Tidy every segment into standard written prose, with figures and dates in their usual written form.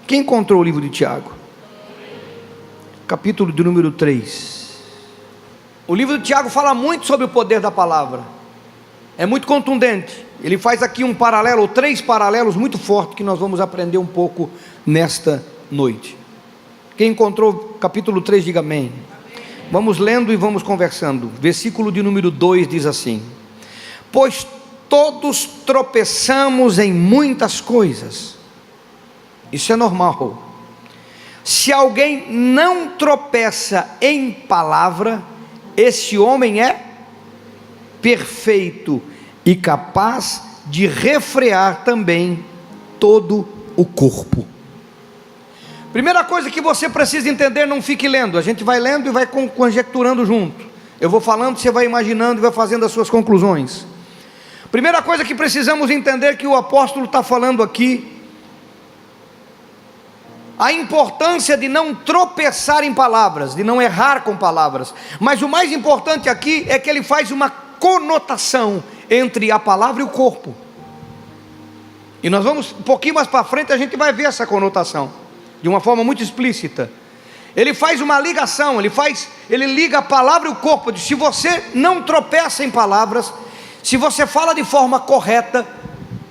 Quem encontrou o livro de Tiago? Capítulo de número 3. O livro de Tiago fala muito sobre o poder da palavra. É muito contundente. Ele faz aqui um paralelo, ou 3 paralelos muito fortes, que nós vamos aprender um pouco nesta noite. Quem encontrou capítulo 3, diga amém. Vamos lendo e vamos conversando. Versículo de número 2 diz assim: pois todos tropeçamos em muitas coisas. Isso é normal. Se alguém não tropeça em palavra, esse homem é perfeito e capaz de refrear também todo o corpo. Primeira coisa que você precisa entender, não fique lendo, a gente vai lendo e vai conjecturando junto. Eu vou falando, você vai imaginando e vai fazendo as suas conclusões. Primeira coisa que precisamos entender, que o apóstolo está falando aqui, a importância de não tropeçar em palavras, de não errar com palavras. Mas o mais importante aqui é que ele faz uma conotação entre a palavra e o corpo. E nós vamos, um pouquinho mais para frente, a gente vai ver essa conotação de uma forma muito explícita. Ele faz uma ligação, ele liga a palavra e o corpo. Se você não tropeça em palavras, se você fala de forma correta,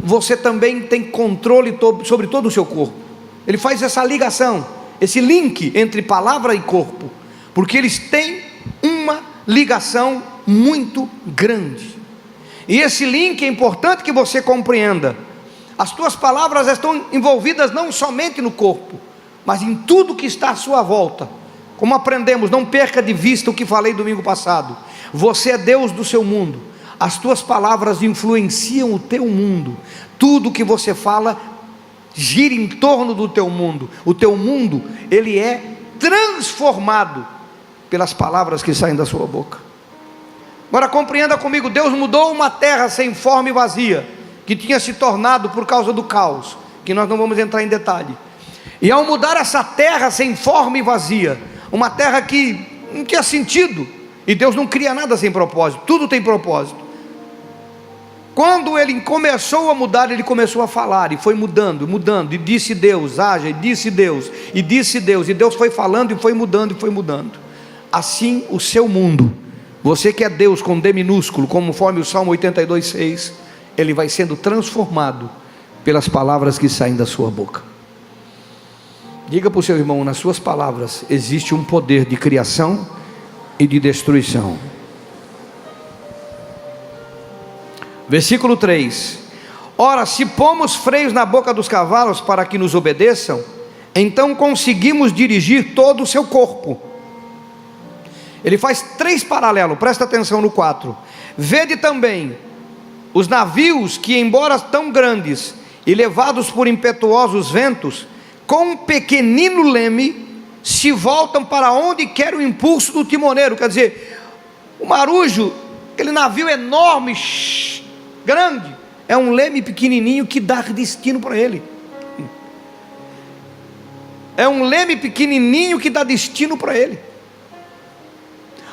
você também tem controle sobre todo o seu corpo. Ele faz essa ligação, esse link entre palavra e corpo, porque eles têm uma ligação muito grande. E esse link é importante que você compreenda. As tuas palavras estão envolvidas não somente no corpo, mas em tudo que está à sua volta. Como aprendemos, não perca de vista o que falei domingo passado. Você é Deus do seu mundo. As tuas palavras influenciam o teu mundo. Tudo que você fala gira em torno do teu mundo. O teu mundo, ele é transformado pelas palavras que saem da sua boca. Agora compreenda comigo, Deus mudou uma terra sem forma e vazia, que tinha se tornado por causa do caos, que nós não vamos entrar em detalhe. E ao mudar essa terra sem forma e vazia, uma terra que não tinha sentido, e Deus não cria nada sem propósito, tudo tem propósito. Quando ele começou a mudar, ele começou a falar, e foi mudando, e disse Deus, haja, e disse Deus, e disse Deus, e Deus foi falando, e foi mudando, e foi mudando. Assim o seu mundo, você que é Deus com D minúsculo, conforme o Salmo 82:6, ele vai sendo transformado pelas palavras que saem da sua boca. Diga para o seu irmão, nas suas palavras existe um poder de criação e de destruição. Versículo 3: ora, se pomos freios na boca dos cavalos para que nos obedeçam, então conseguimos dirigir todo o seu corpo. Ele faz 3 paralelos, presta atenção no 4. Vede também os navios que, embora tão grandes e levados por impetuosos ventos, com um pequenino leme, se voltam para onde quer o impulso do timoneiro. Quer dizer, o marujo, aquele navio enorme, grande, é um leme pequenininho que dá destino para ele. É um leme pequenininho que dá destino para ele.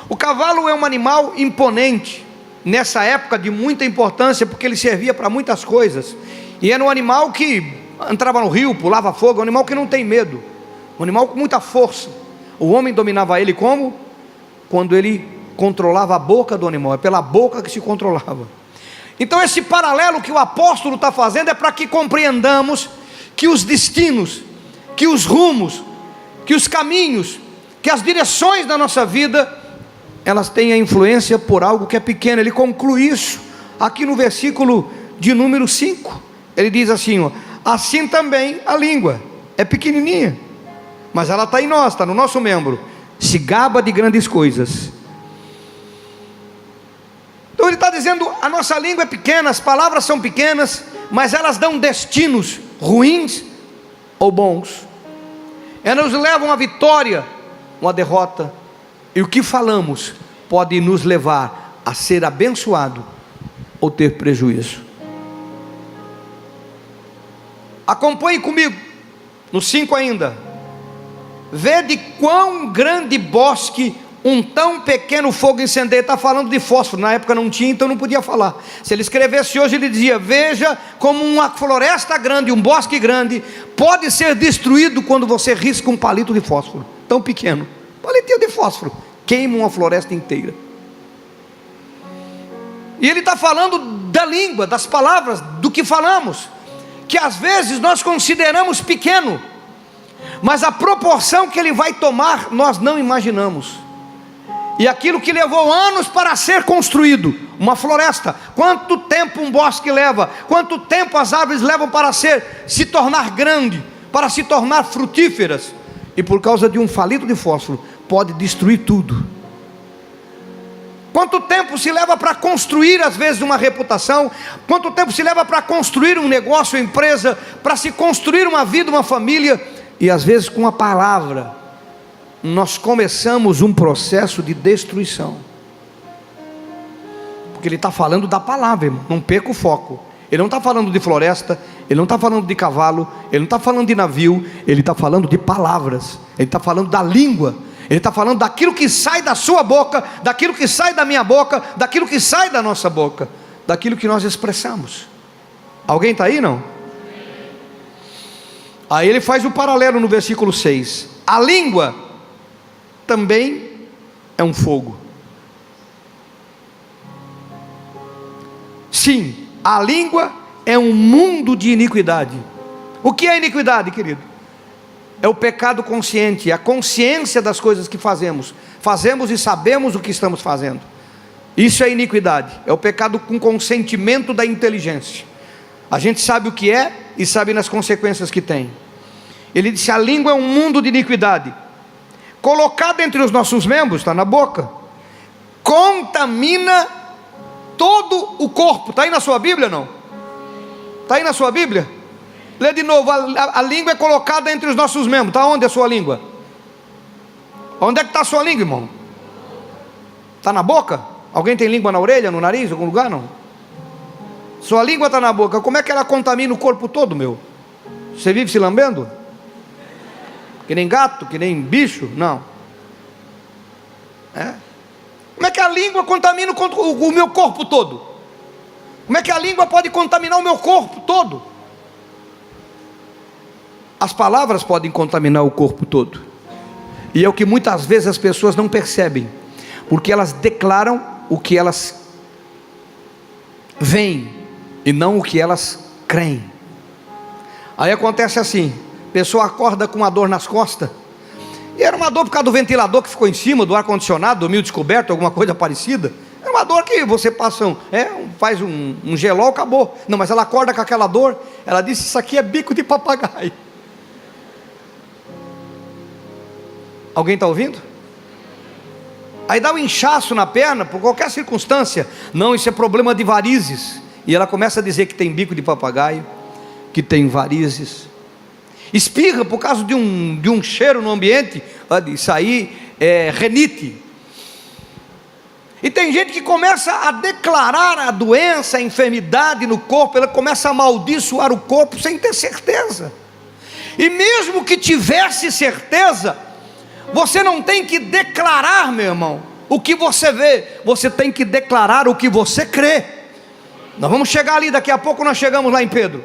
O cavalo é um animal imponente, nessa época de muita importância, porque ele servia para muitas coisas, e era um animal que entrava no rio, pulava fogo, um animal que não tem medo, um animal com muita força. O homem dominava ele como? Quando ele controlava a boca do animal, é pela boca que se controlava. Então esse paralelo que o apóstolo está fazendo é para que compreendamos que os destinos, que os rumos, que os caminhos, que as direções da nossa vida, elas têm a influência por algo que é pequeno. Ele conclui isso aqui no versículo de número 5. Ele diz assim, ó: assim também a língua é pequenininha, mas ela está em nós, está no nosso membro, se gaba de grandes coisas. Então ele está dizendo, a nossa língua é pequena, as palavras são pequenas, mas elas dão destinos ruins ou bons. Elas nos levam à vitória ou à derrota. E o que falamos pode nos levar a ser abençoado ou ter prejuízo. Acompanhe comigo no 5 ainda. Vede quão grande bosque um tão pequeno fogo incendeia. Está falando de fósforo, na época não tinha, então não podia falar. Se ele escrevesse hoje, ele dizia: veja como uma floresta grande, um bosque grande, pode ser destruído quando você risca um palito de fósforo, tão pequeno, palitinho de fósforo, queima uma floresta inteira. E ele está falando da língua, das palavras, do que falamos, que às vezes nós consideramos pequeno, mas a proporção que ele vai tomar, nós não imaginamos. E aquilo que levou anos para ser construído, uma floresta, quanto tempo um bosque leva, quanto tempo as árvores levam para se tornar grande, para se tornar frutíferas, e por causa de um palito de fósforo, pode destruir tudo. Quanto tempo se leva para construir às vezes uma reputação, quanto tempo se leva para construir um negócio, uma empresa, para se construir uma vida, uma família, e às vezes com a palavra, nós começamos um processo de destruição, porque ele está falando da palavra, irmão, não perca o foco. Ele não está falando de floresta, ele não está falando de cavalo, ele não está falando de navio, ele está falando de palavras, ele está falando da língua, ele está falando daquilo que sai da sua boca, daquilo que sai da minha boca, daquilo que sai da nossa boca, daquilo que nós expressamos. Alguém está aí, não? Aí ele faz o paralelo no versículo 6, a língua também é um fogo. Sim, a língua é um mundo de iniquidade. O que é iniquidade, querido? É o pecado consciente, a consciência das coisas que fazemos e sabemos o que estamos fazendo. Isso é iniquidade, é o pecado com consentimento da inteligência. A gente sabe o que é e sabe nas consequências que tem. Ele disse: a língua é um mundo de iniquidade, colocada entre os nossos membros, está na boca, contamina todo o corpo. Está aí na sua Bíblia, não? Está aí na sua Bíblia? Lê de novo, a língua é colocada entre os nossos membros. Está onde a sua língua? Onde é que está a sua língua, irmão? Está na boca? Alguém tem língua na orelha, no nariz, em algum lugar, não? Sua língua está na boca, como é que ela contamina o corpo todo, meu? Você vive se lambendo? Que nem gato, que nem bicho? Não. Como é que a língua contamina o meu corpo todo? Como é que a língua pode contaminar o meu corpo todo? As palavras podem contaminar o corpo todo, e é o que muitas vezes as pessoas não percebem, porque elas declaram o que elas veem e não o que elas creem. Aí acontece assim: a pessoa acorda com uma dor nas costas, e era uma dor por causa do ventilador que ficou em cima do ar-condicionado, dormiu descoberto, alguma coisa parecida. É uma dor que você passa faz um gelol, acabou. Não, mas ela acorda com aquela dor, ela disse: isso aqui é bico de papagaio. Alguém está ouvindo? Aí dá um inchaço na perna, por qualquer circunstância. Não, isso é problema de varizes. E ela começa a dizer que tem bico de papagaio, que tem varizes. Espirra por causa de um cheiro no ambiente. Isso aí é renite. E tem gente que começa a declarar a doença, a enfermidade no corpo. Ela começa a amaldiçoar o corpo sem ter certeza. E mesmo que tivesse certeza, você não tem que declarar, meu irmão, o que você vê. Você tem que declarar o que você crê. Nós vamos chegar ali, daqui a pouco nós chegamos lá em Pedro.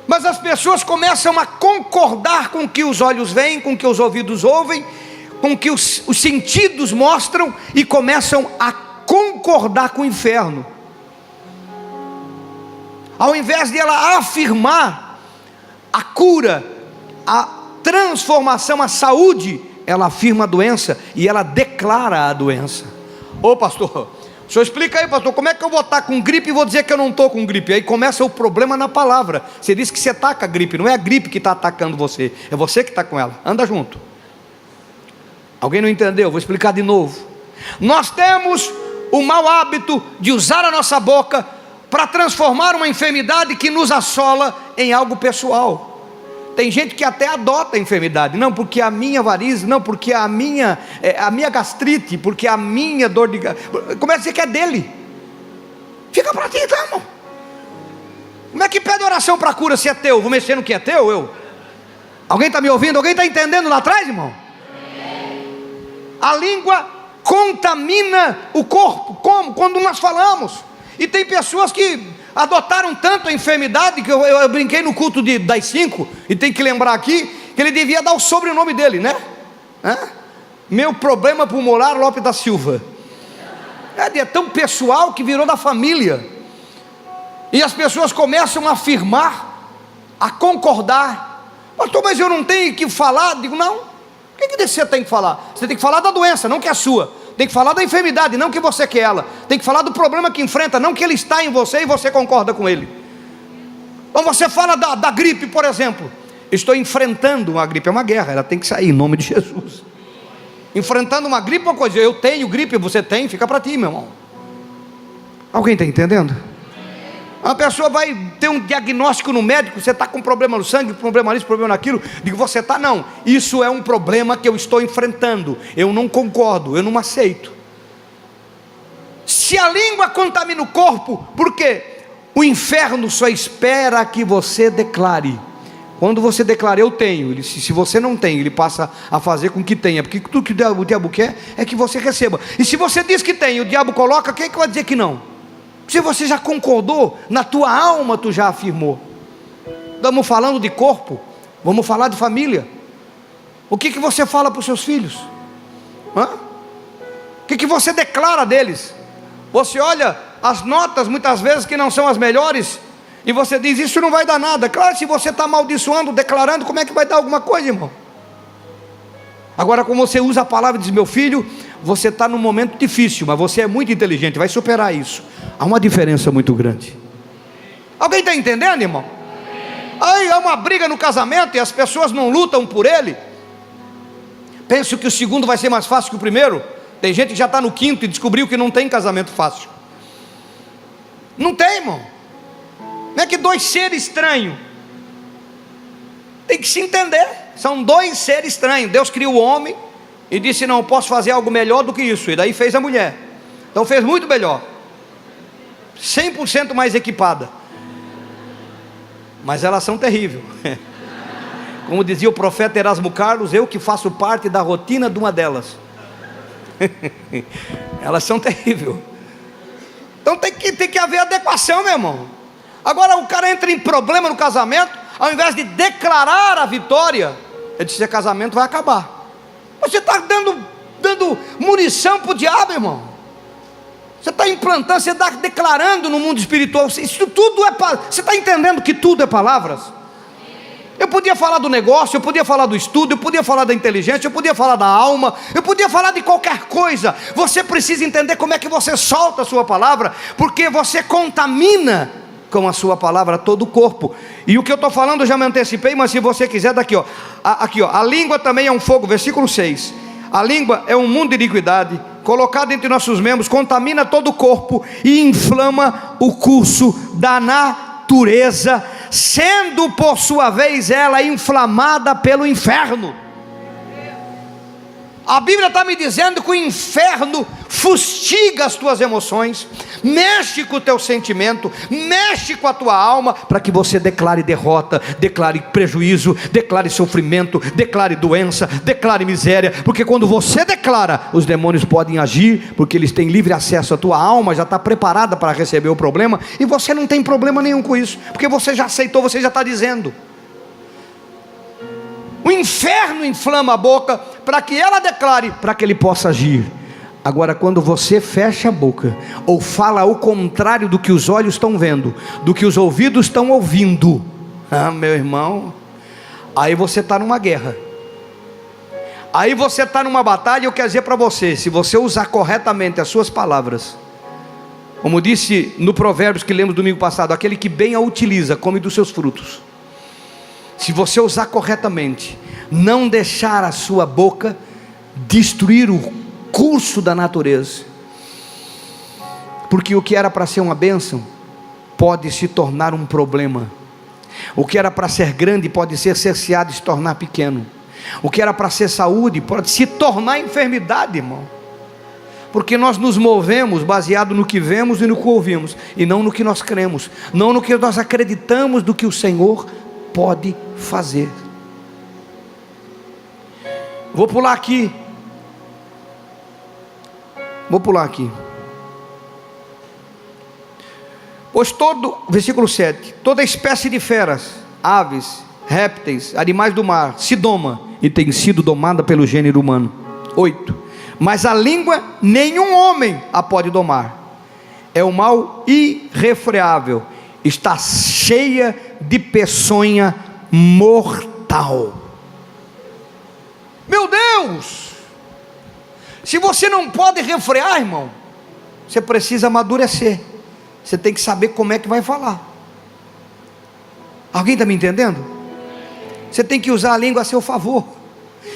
Mas as pessoas começam a concordar com o que os olhos veem, com o que os ouvidos ouvem, com o que os sentidos mostram, e começam a concordar com o inferno. Ao invés de ela afirmar a cura, a transformação, a saúde, ela afirma a doença e ela declara a doença. Ô pastor, o senhor explica aí, pastor, como é que eu vou estar com gripe e vou dizer que eu não estou com gripe? Aí começa o problema na palavra. Você diz que você está com a gripe, não é a gripe que está atacando você, é você que está com ela. Anda junto. Alguém não entendeu? Vou explicar de novo. Nós temos o mau hábito de usar a nossa boca para transformar uma enfermidade que nos assola em algo pessoal. Tem gente que até adota a enfermidade. Não, porque a minha varize, não, porque a minha gastrite, porque a minha dor de... Começa a dizer que é dele. Fica para ti, então, irmão. Como é que pede oração para cura se é teu? Vou mexer no que é teu, eu? Alguém está me ouvindo? Alguém está entendendo lá atrás, irmão? A língua contamina o corpo. Como? Quando nós falamos. E tem pessoas que adotaram tanto a enfermidade, que eu brinquei no culto das 5, e tem que lembrar aqui, que ele devia dar o sobrenome dele, né? Meu problema pulmonar Lopes da Silva. É tão pessoal que virou da família. E as pessoas começam a afirmar, a concordar. Pastor, mas eu não tenho que falar? Digo, não. O que você tem que falar? Você tem que falar da doença, não que é sua. Tem que falar da enfermidade, não que você quer ela. Tem que falar do problema que enfrenta, não que ele está em você e você concorda com ele. Então você fala da gripe, por exemplo. Estou enfrentando uma gripe, é uma guerra, ela tem que sair em nome de Jesus. Enfrentando uma gripe é uma coisa, eu tenho gripe, você tem, fica para ti, meu irmão. Alguém está entendendo? Uma pessoa vai ter um diagnóstico no médico, você está com problema no sangue, problema nisso, problema naquilo. Digo, você está? Não, isso é um problema que eu estou enfrentando. Eu não concordo, eu não aceito. Se a língua contamina o corpo, por quê? O inferno só espera que você declare. Quando você declara, eu tenho, se você não tem, ele passa a fazer com que tenha, porque tudo que o diabo quer é que você receba. E se você diz que tem, o diabo coloca, quem é que vai dizer que não? Se você já concordou, na tua alma tu já afirmou. Estamos falando de corpo, vamos falar de família. O que você fala para os seus filhos? O que você declara deles? Você olha as notas muitas vezes que não são as melhores, e você diz, isso não vai dar nada. Claro, se você está amaldiçoando, declarando, como é que vai dar alguma coisa, irmão? Agora, como você usa a palavra e diz, meu filho, você está num momento difícil, mas você é muito inteligente, vai superar isso. Há uma diferença muito grande. Alguém está entendendo, irmão? Aí há uma briga no casamento e as pessoas não lutam por ele. Penso que o segundo vai ser mais fácil que o primeiro. Tem gente que já está no quinto e descobriu que não tem casamento fácil. Não tem, irmão. Não é que dois seres estranhos, tem que se entender, são dois seres estranhos. Deus criou o homem e disse, não, eu posso fazer algo melhor do que isso. E daí fez a mulher. Então fez muito melhor, 100% mais equipada. Mas elas são terríveis. Como dizia o profeta Erasmo Carlos, eu que faço parte da rotina de uma delas. Elas são terríveis. Então tem que haver adequação, meu irmão. Agora o cara entra em problema no casamento, ao invés de declarar a vitória, ele diz, esse casamento vai acabar. Você está dando munição para o diabo, irmão. Você está implantando, você está declarando no mundo espiritual. Isso tudo é palavras. Você está entendendo que tudo é palavras? Eu podia falar do negócio, eu podia falar do estudo, eu podia falar da inteligência, eu podia falar da alma, eu podia falar de qualquer coisa. Você precisa entender como é que você solta a sua palavra, porque você contamina com a sua palavra todo o corpo. E o que eu estou falando eu já me antecipei, mas se você quiser, daqui ó, a língua também é um fogo, versículo 6. A língua é um mundo de iniquidade, colocado entre nossos membros, contamina todo o corpo e inflama o curso da natureza, sendo por sua vez ela inflamada pelo inferno. A Bíblia está me dizendo que o inferno fustiga as tuas emoções, mexe com o teu sentimento, mexe com a tua alma, para que você declare derrota, declare prejuízo, declare sofrimento, declare doença, declare miséria. Porque quando você declara, os demônios podem agir, porque eles têm livre acesso à tua alma, já está preparada para receber o problema, e você não tem problema nenhum com isso, porque você já aceitou, você já está dizendo. O inferno inflama a boca para que ela declare, para que ele possa agir. Agora, quando você fecha a boca, ou fala ao contrário do que os olhos estão vendo, do que os ouvidos estão ouvindo, meu irmão, aí você está numa guerra, aí você está numa batalha. Eu quero dizer para você, se você usar corretamente as suas palavras, como disse no Provérbios que lemos domingo passado, aquele que bem a utiliza, come dos seus frutos. Se você usar corretamente, não deixar a sua boca destruir o curso da natureza, porque o que era para ser uma bênção pode se tornar um problema. O que era para ser grande pode ser cerceado e se tornar pequeno. O que era para ser saúde pode se tornar enfermidade, irmão. Porque nós nos movemos baseado no que vemos e no que ouvimos, e não no que nós cremos, não no que nós acreditamos do que o Senhor pode fazer. Vou pular aqui. Pois versículo 7, toda espécie de feras, aves, répteis, animais do mar, se doma e tem sido domada pelo gênero humano. 8, mas a língua nenhum homem a pode domar, é um mal irrefreável, está cheia de peçonha mortal. Meu Deus! Se você não pode refrear, irmão, você precisa amadurecer. Você tem que saber como é que vai falar. Alguém está me entendendo? Você tem que usar a língua a seu favor.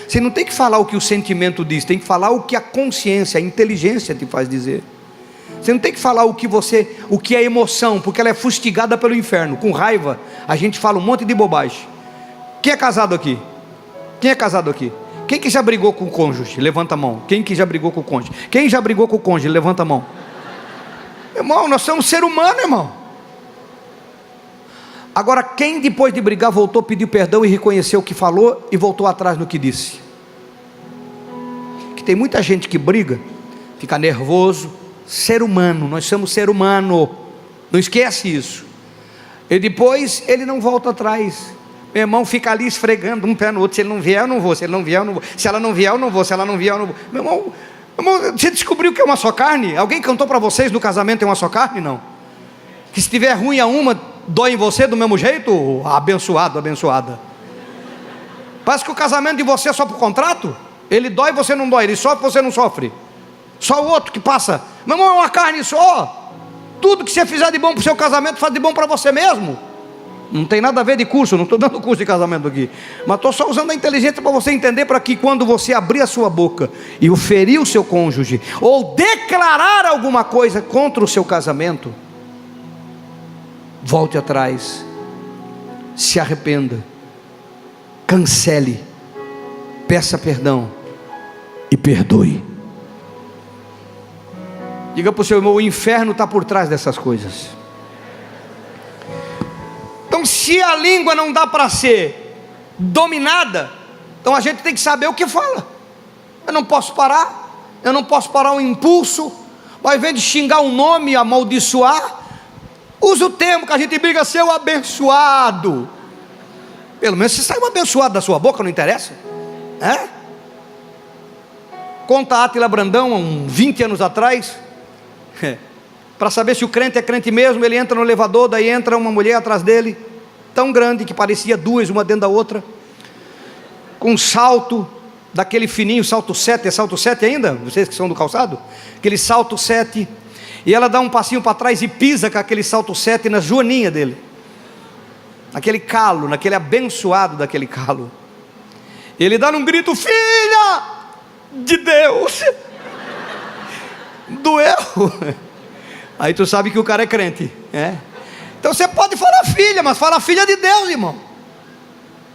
Você não tem que falar o que o sentimento diz, tem que falar o que a consciência, a inteligência te faz dizer. Você não tem que falar o que é emoção, porque ela é fustigada pelo inferno. Com raiva, a gente fala um monte de bobagem. Quem é casado aqui? Quem é casado aqui? Quem que já brigou com o cônjuge? Levanta a mão. Quem que já brigou com o cônjuge? Quem já brigou com o cônjuge? Levanta a mão. Irmão, nós somos ser humano, irmão. Agora, quem depois de brigar voltou, pediu perdão e reconheceu o que falou e voltou atrás no que disse? Que tem muita gente que briga, fica nervoso. Ser humano, nós somos ser humano. Não esquece isso. E depois ele não volta atrás. Meu irmão fica ali esfregando um pé no outro. Se ele não vier, eu não vou. Se ele não vier, eu não vou. Se ela não vier, eu não vou. Se ela não vier, eu não vou. Meu irmão, você descobriu que é uma só carne? Alguém cantou para vocês no casamento é uma só carne? Não. Que se estiver ruim a uma, dói em você do mesmo jeito? Abençoado, abençoada. Parece que o casamento de você é só por contrato. Ele dói, você não dói. Ele sofre, você não sofre. Só o outro que passa. Meu irmão, é uma carne só. Tudo que você fizer de bom para o seu casamento, faz de bom para você mesmo. Não tem nada a ver de curso, não estou dando curso de casamento aqui, mas estou só usando a inteligência para você entender, para que quando você abrir a sua boca e o ferir o seu cônjuge, ou declarar alguma coisa contra o seu casamento, volte atrás, se arrependa, cancele, peça perdão e perdoe. Diga para o seu irmão, o inferno está por trás dessas coisas. Então, se a língua não dá para ser dominada, então a gente tem que saber o que fala. Eu não posso parar um impulso, ao invés de xingar um nome, amaldiçoar, usa o termo que a gente briga, seu abençoado. Pelo menos se sai um abençoado da sua boca, não interessa? Conta Átila Brandão, uns 20 anos atrás, para saber se o crente é crente mesmo. Ele entra no elevador, daí entra uma mulher atrás dele, tão grande que parecia duas, uma dentro da outra, com um salto, daquele fininho, salto 7, é salto 7 ainda? Vocês que são do calçado? Aquele salto 7, e ela dá um passinho para trás e pisa com aquele salto 7 na joaninha dele, naquele calo, naquele abençoado daquele calo. Ele dá um grito, filha de Deus, doeu. Aí tu sabe que o cara é crente, Então você pode falar filha, mas fala filha de Deus, irmão.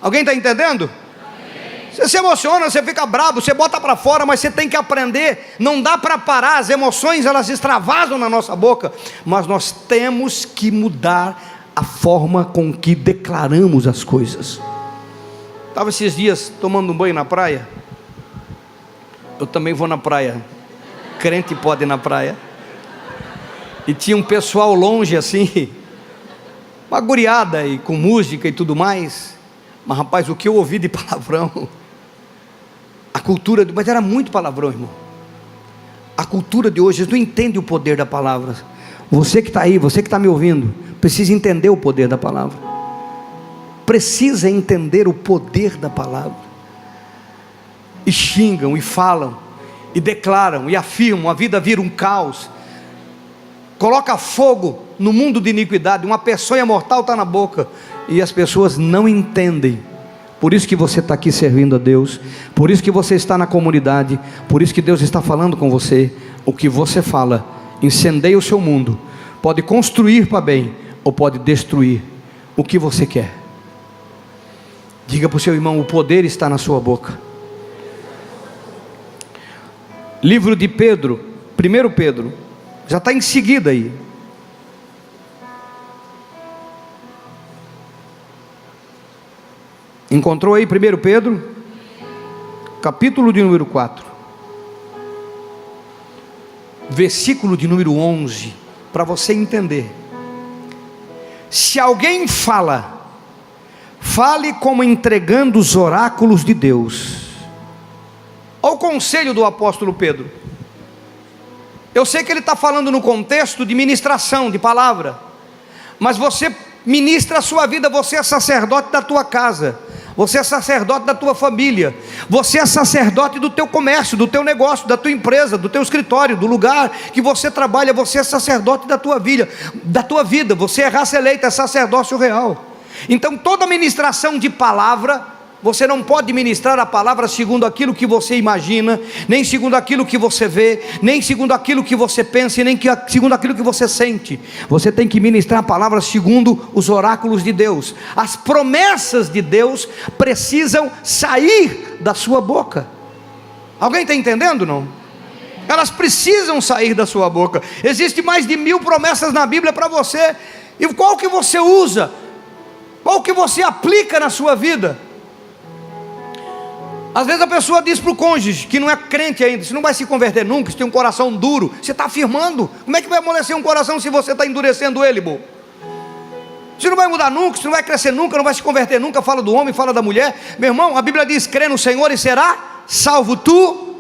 Alguém está entendendo? Você se emociona, você fica bravo, você bota para fora, mas você tem que aprender. Não dá para parar, as emoções elas extravasam na nossa boca, mas nós temos que mudar a forma com que declaramos as coisas. Estava esses dias tomando um banho na praia. Eu também vou na praia. Crente pode ir na praia. E tinha um pessoal longe assim, uma guriada e com música e tudo mais. Mas rapaz, o que eu ouvi de palavrão, a cultura, mas era muito palavrão, irmão. A cultura de hoje, eles não entendem o poder da palavra. Você que está aí, você que está me ouvindo, precisa entender o poder da palavra. Precisa entender o poder da palavra. E xingam, e falam, e declaram, e afirmam, a vida vira um caos. Coloca fogo no mundo de iniquidade, uma peçonha mortal está na boca, e as pessoas não entendem. Por isso que você está aqui servindo a Deus, por isso que você está na comunidade, por isso que Deus está falando com você. O que você fala incendeia o seu mundo, pode construir para bem, ou pode destruir o que você quer. Diga para o seu irmão, o poder está na sua boca. Livro de Pedro, 1 Pedro, já está em seguida aí. Encontrou aí 1 Pedro, capítulo de número 4, versículo de número 11, para você entender. Se alguém fala, fale como entregando os oráculos de Deus. Olha o conselho do apóstolo Pedro. Eu sei que ele está falando no contexto de ministração, de palavra, mas você ministra a sua vida, você é sacerdote da tua casa, você é sacerdote da tua família, você é sacerdote do teu comércio, do teu negócio, da tua empresa, do teu escritório, do lugar que você trabalha, você é sacerdote da tua vida, você é raça eleita, é sacerdócio real. Então toda ministração de palavra, você não pode ministrar a palavra segundo aquilo que você imagina, nem segundo aquilo que você vê, nem segundo aquilo que você pensa, e nem segundo aquilo que você sente. Você tem que ministrar a palavra segundo os oráculos de Deus. As promessas de Deus precisam sair da sua boca. Alguém está entendendo, não? Elas precisam sair da sua boca. Existem mais de 1000 promessas na Bíblia para você. E qual que você usa? Qual que você aplica na sua vida? Às vezes a pessoa diz para o cônjuge, que não é crente ainda: você não vai se converter nunca, você tem um coração duro. Você está afirmando. Como é que vai amolecer um coração se você está endurecendo ele, bom? Você não vai mudar nunca, você não vai crescer nunca, não vai se converter nunca. Fala do homem, fala da mulher. Meu irmão, a Bíblia diz: crê no Senhor e será salvo tu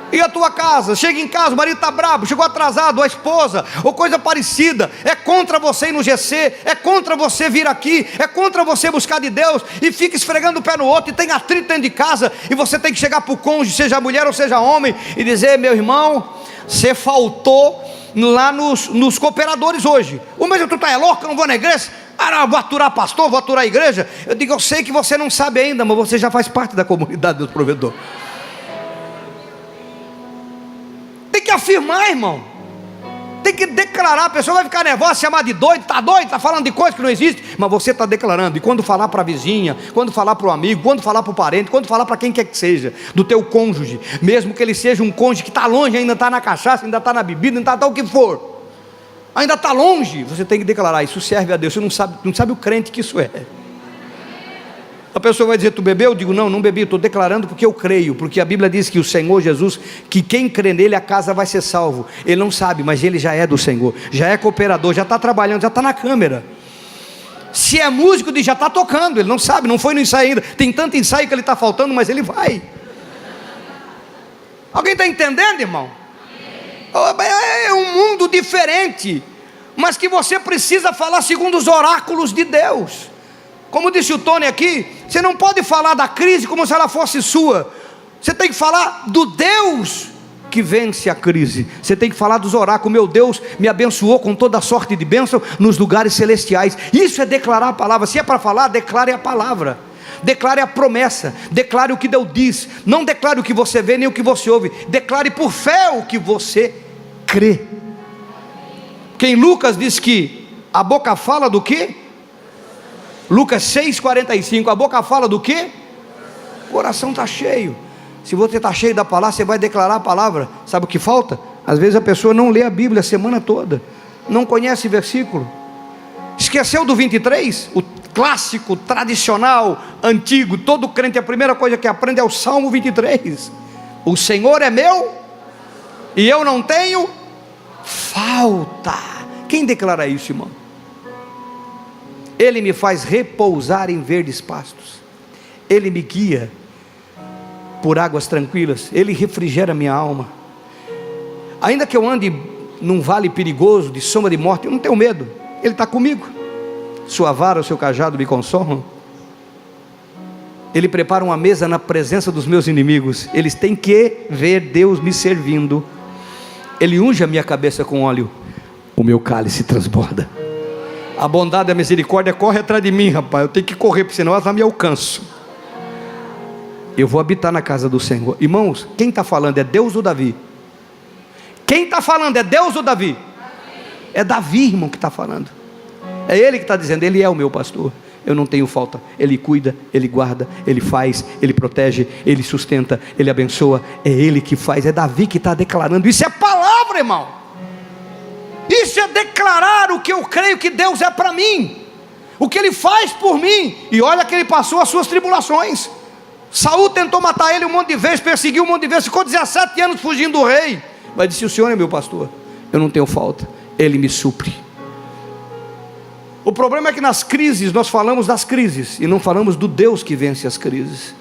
e a tua casa. Chega em casa, o marido está bravo, chegou atrasado, a esposa, ou coisa parecida, é contra você ir no GC, é contra você vir aqui, é contra você buscar de Deus, e fica esfregando o pé no outro, e tem atrito dentro de casa, e você tem que chegar para o cônjuge, seja mulher ou seja homem, e dizer: meu irmão, você faltou lá nos cooperadores hoje. Mas tu tá louco, eu não vou na igreja? Vou aturar pastor, vou aturar a igreja. Eu digo: eu sei que você não sabe ainda, mas você já faz parte da comunidade do provedor. Tem que afirmar, irmão. Tem que declarar. A pessoa vai ficar nervosa, chamar de doido. Está falando de coisa que não existe. Mas você está declarando. E quando falar para a vizinha, quando falar para o amigo, quando falar para o parente, quando falar para quem quer que seja, do teu cônjuge, mesmo que ele seja um cônjuge que está longe, ainda está na cachaça, ainda está na bebida, ainda está o que for, ainda está longe, você tem que declarar: isso serve a Deus. Você não sabe o crente que isso é. A pessoa vai dizer: tu bebeu? Eu digo: não bebi, estou declarando porque eu creio, porque a Bíblia diz que o Senhor Jesus, que quem crê nele, a casa vai ser salvo. Ele não sabe, mas ele já é do Senhor, já é cooperador, já está trabalhando, já está na câmera. Se é músico, já está tocando, ele não sabe, não foi no ensaio ainda. Tem tanto ensaio que ele está faltando, mas ele vai. Alguém está entendendo, irmão? É um mundo diferente, mas que você precisa falar segundo os oráculos de Deus. Como disse o Tony aqui, você não pode falar da crise como se ela fosse sua. Você tem que falar do Deus que vence a crise. Você tem que falar dos oráculos. Meu Deus me abençoou com toda sorte de bênção nos lugares celestiais. Isso é declarar a palavra. Se é para falar, declare a palavra, declare a promessa, declare o que Deus diz. Não declare o que você vê nem o que você ouve. Declare por fé o que você crê. Quem Lucas diz que a boca fala do quê? Lucas 6,45, a boca fala do quê? O coração está cheio. Se você está cheio da palavra, você vai declarar a palavra. Sabe o que falta? Às vezes a pessoa não lê a Bíblia a semana toda, não conhece versículo, esqueceu do 23, o clássico, tradicional, antigo. Todo crente, a primeira coisa que aprende é o Salmo 23. O Senhor é meu e eu não tenho falta. Quem declara isso, irmão? Ele me faz repousar em verdes pastos, Ele me guia por águas tranquilas, Ele refrigera minha alma. Ainda que eu ande num vale perigoso, de sombra de morte, eu não tenho medo, Ele está comigo. Sua vara, o seu cajado me consolam. Ele prepara uma mesa na presença dos meus inimigos. Eles têm que ver Deus me servindo. Ele unge a minha cabeça com óleo, o meu cálice transborda. A bondade e a misericórdia corre atrás de mim, rapaz. Eu tenho que correr, porque senão elas não me alcançam. Eu vou habitar na casa do Senhor. Irmãos, quem está falando é Deus ou Davi? Quem está falando é Deus ou Davi? É Davi, irmão, que está falando. É ele que está dizendo: Ele é o meu pastor, eu não tenho falta. Ele cuida, Ele guarda, Ele faz, Ele protege, Ele sustenta, Ele abençoa. É Ele que faz, é Davi que está declarando. Isso é palavra, irmão. Isso é declarar o que eu creio que Deus é para mim, o que Ele faz por mim. E olha que ele passou as suas tribulações. Saul tentou matar ele um monte de vezes, perseguiu um monte de vezes, ficou 17 anos fugindo do rei, mas disse: o Senhor é meu pastor, eu não tenho falta, Ele me supre. O problema é que nas crises nós falamos das crises e não falamos do Deus que vence as crises.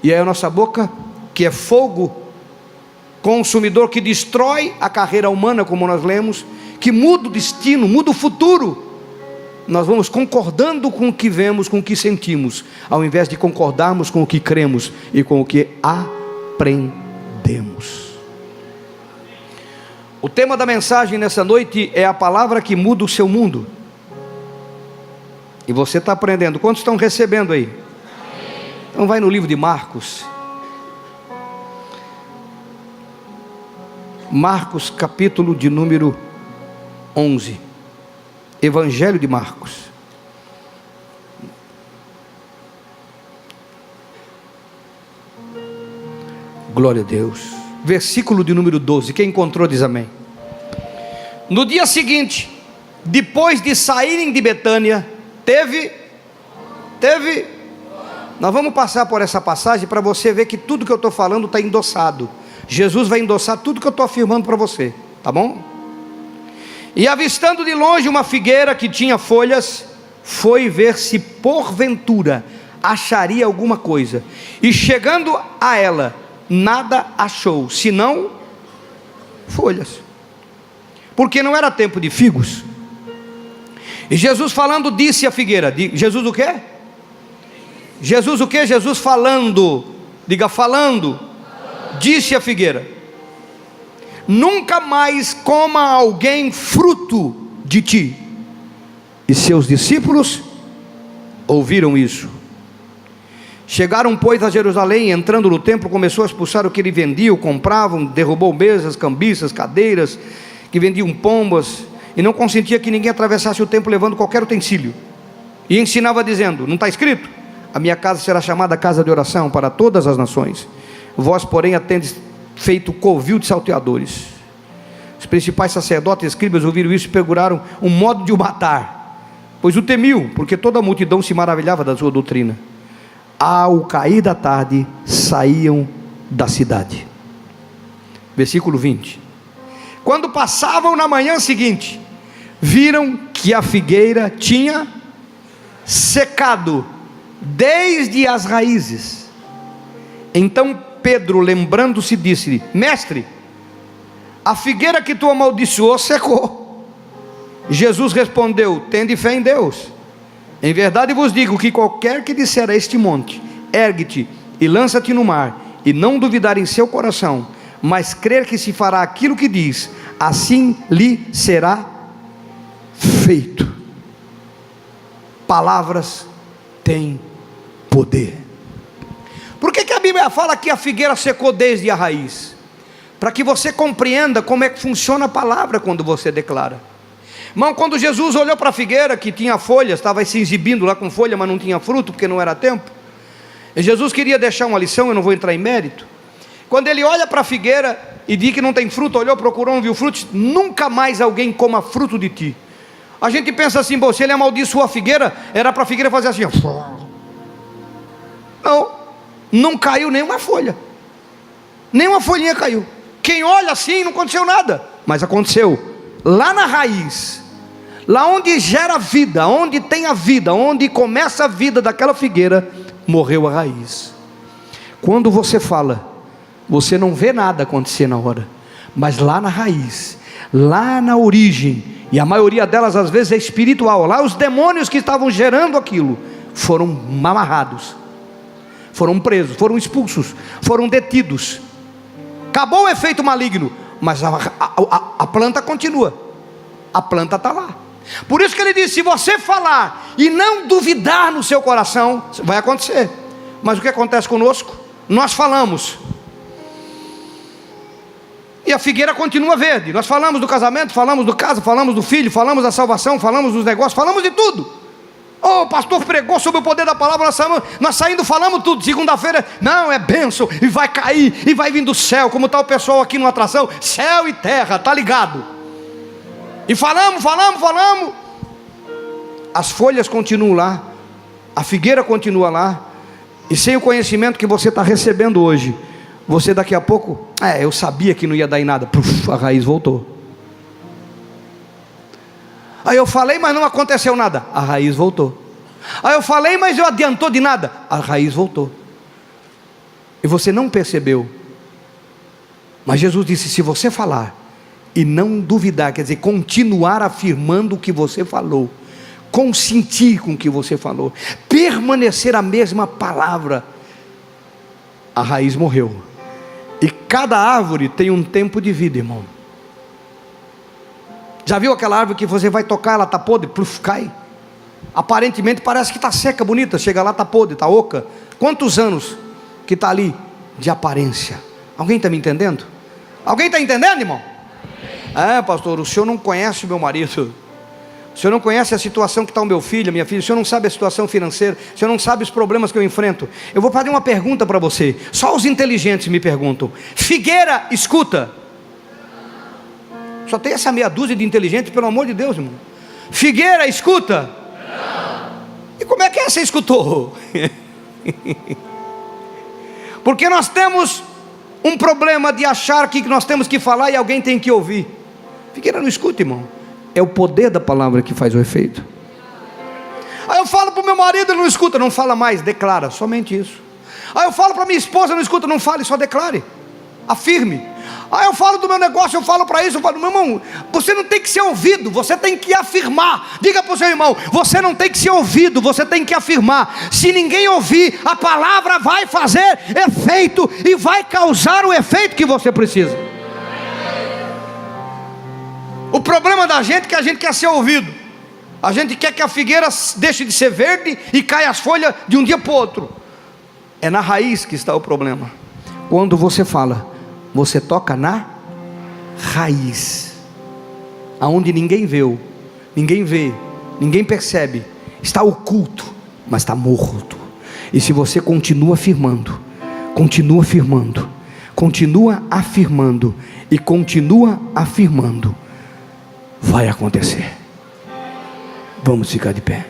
E aí a nossa boca, que é fogo consumidor, que destrói a carreira humana, como nós lemos, que muda o destino, muda o futuro, nós vamos concordando com o que vemos, com o que sentimos, ao invés de concordarmos com o que cremos e com o que aprendemos. O tema da mensagem nessa noite é a palavra que muda o seu mundo. E você está aprendendo. Quantos estão recebendo aí? Então vai no livro de Marcos. Marcos, capítulo de número 11. Evangelho de Marcos. Glória a Deus. Versículo de número 12. Quem encontrou diz amém. No dia seguinte, depois de saírem de Betânia, teve. Nós vamos passar por essa passagem para você ver que tudo que eu estou falando está endossado. Jesus vai endossar tudo que eu estou afirmando para você, tá bom? E avistando de longe uma figueira que tinha folhas, foi ver se porventura acharia alguma coisa. E chegando a ela, nada achou, senão folhas, porque não era tempo de figos. E Jesus falando disse à figueira, Jesus o quê? Jesus o quê? Jesus falando, diga falando, disse à figueira: nunca mais coma alguém fruto de ti. E seus discípulos ouviram isso. Chegaram, pois, a Jerusalém, entrando no templo, começou a expulsar o que ele vendia, compravam, derrubou mesas, cambiças, cadeiras, que vendiam pombas, e não consentia que ninguém atravessasse o templo levando qualquer utensílio. E ensinava dizendo: não está escrito? A minha casa será chamada casa de oração para todas as nações. Vós, porém, a tendes feito covil de salteadores. Os principais sacerdotes e escribas ouviram isso e procuraram um modo de o matar, pois o temiam, porque toda a multidão se maravilhava da sua doutrina. Ao cair da tarde, saíam da cidade. Versículo 20. Quando passavam na manhã seguinte, viram que a figueira tinha secado desde as raízes. Então Pedro, lembrando-se, disse-lhe: mestre, a figueira que tu amaldiçoou secou. Jesus respondeu: tende fé em Deus. Em verdade vos digo que qualquer que disser a este monte: ergue-te e lança-te no mar, e não duvidar em seu coração, mas crer que se fará aquilo que diz, assim lhe será feito. Palavras têm poder. Por que a Bíblia fala que a figueira secou desde a raiz? Para que você compreenda como é que funciona a palavra quando você declara. Irmão, quando Jesus olhou para a figueira que tinha folhas, estava se exibindo lá com folha, mas não tinha fruto, porque não era tempo. E Jesus queria deixar uma lição, eu não vou entrar em mérito. Quando ele olha para a figueira e diz que não tem fruto, olhou, procurou, não viu frutos, nunca mais alguém coma fruto de ti. A gente pensa assim: bom, se ele amaldiçoou a figueira, era para a figueira fazer assim, não caiu nenhuma folha, nenhuma folhinha caiu. Quem olha assim, não aconteceu nada, mas aconteceu lá na raiz, lá onde gera vida, onde tem a vida, onde começa a vida daquela figueira, morreu a raiz. Quando você fala, você não vê nada acontecer na hora, mas lá na raiz, lá na origem, e a maioria delas às vezes é espiritual, lá os demônios que estavam gerando aquilo foram amarrados, foram presos, foram expulsos, foram detidos. Acabou o efeito maligno, mas a planta continua, a planta está lá. Por isso que ele disse: se você falar e não duvidar no seu coração, vai acontecer. Mas o que acontece conosco? Nós falamos e a figueira continua verde. Nós falamos do casamento, falamos do caso, falamos do filho, falamos da salvação, falamos dos negócios, falamos de tudo. O pastor pregou sobre o poder da palavra, nós saindo falamos tudo. Segunda-feira, não, é bênção, e vai cair, e vai vir do céu, como está o pessoal aqui numa atração, céu e terra, está ligado? E falamos, as folhas continuam lá, a figueira continua lá, e sem o conhecimento que você está recebendo hoje, você daqui a pouco, eu sabia que não ia dar em nada, a raiz voltou. Aí eu falei, mas não aconteceu nada. A raiz voltou. Aí eu falei, mas eu adiantou de nada. A raiz voltou. E você não percebeu. Mas Jesus disse: se você falar e não duvidar, quer dizer, continuar afirmando o que você falou, consentir com o que você falou, permanecer a mesma palavra, a raiz morreu. E cada árvore tem um tempo de vida, irmão. Já viu aquela árvore que você vai tocar, ela está podre, pluf, cai. Aparentemente parece que está seca, bonita, chega lá, está podre, está oca. Quantos anos que está ali de aparência? Alguém está me entendendo? Alguém está entendendo, irmão? É, pastor, o senhor não conhece o meu marido, o senhor não conhece a situação que está o meu filho, a minha filha, o senhor não sabe a situação financeira, o senhor não sabe os problemas que eu enfrento. Eu vou fazer uma pergunta para você, só os inteligentes me perguntam: figueira escuta? Só tem essa meia dúzia de inteligentes, pelo amor de Deus, irmão. Figueira escuta? Não. E como é que você escutou? Porque nós temos um problema de achar que nós temos que falar e alguém tem que ouvir. Figueira não escuta, irmão. É o poder da palavra que faz o efeito. Aí eu falo para o meu marido, ele não escuta, não fala mais, declara, somente isso. Aí eu falo para minha esposa, não escuta, não fale, só declare, afirme. Aí eu falo do meu negócio, eu falo para isso, eu falo: meu irmão, você não tem que ser ouvido, você tem que afirmar. Diga para o seu irmão: você não tem que ser ouvido, você tem que afirmar. Se ninguém ouvir, a palavra vai fazer efeito e vai causar o efeito que você precisa. O problema da gente é que a gente quer ser ouvido. A gente quer que a figueira deixe de ser verde e caia as folhas de um dia para o outro. É na raiz que está o problema. Quando você fala, você toca na raiz, aonde ninguém viu, ninguém vê, ninguém percebe, está oculto, mas está morto. E se você continua afirmando, continua afirmando, continua afirmando e continua afirmando, vai acontecer. Vamos ficar de pé.